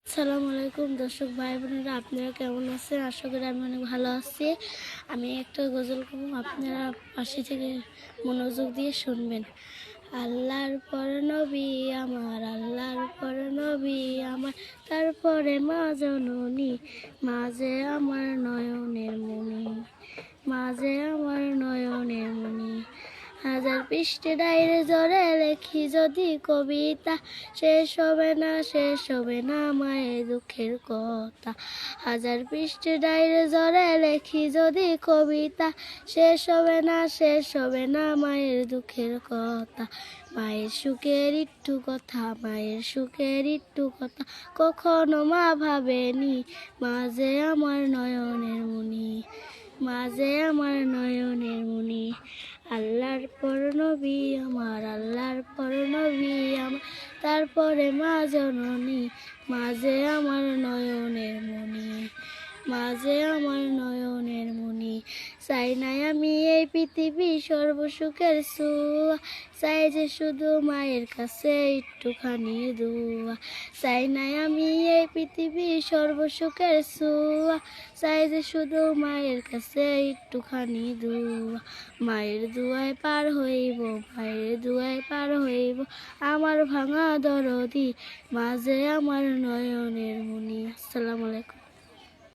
আসসালামু আলাইকুম দর্শক ভাই বোনেরা, আপনারা কেমন আছেন? আশা করি আমি অনেক ভালো আছি। আমি একটা গজল করব, আপনারা পাশে থেকে মনোযোগ দিয়ে শুনবেন। আল্লাহর পর নবী আমার, আল্লাহর পর নবী আমার, তারপরে মা জননী, মাঝে আমার নয়নের মণি, মাঝে আমার নয়নের মণি। হাজার পৃষ্ঠে ডাইরে জোরে লেখি যদি কবিতা, শেষ হবে না, শেষ হবে না মায়ের দুঃখের কথা। হাজার পৃষ্ঠে ডাইরে জোরে লেখি যদি কবিতা, শেষ হবে না, শেষ হবে না মায়ের দুঃখের কথা। মায়ের সুখের একটু কথা, মায়ের সুখের একটু কথা কখনো মা ভাবেনি, মাঝে আমার নয়নের মণি, মাঝে আমার নয়নের মণি। আল্লাহর পর নবী আমার, আল্লাহর পর নবী আমার, তারপরে মা জননী, মাঝে আমার নয়নের মণি, মাঝে আমার নয়নের মণি। চাই নাই আমি এই পৃথিবী সর্বসুখের ছোঁয়া, চাই যে শুধু মায়ের কাছে একটুখানি দোয়া। চাই নাই আমি এই পৃথিবী সর্বসুখের ছোঁয়া, চাই যে শুধু মায়ের কাছে একটুখানি দোয়া। মায়ের দুয়ায় পার হইব, মায়ের দুয়ায় পার হইব, আমার ভাঙা দরদি, মাঝে আমার নয়নের মণি। আসসালামু আলাইকুম।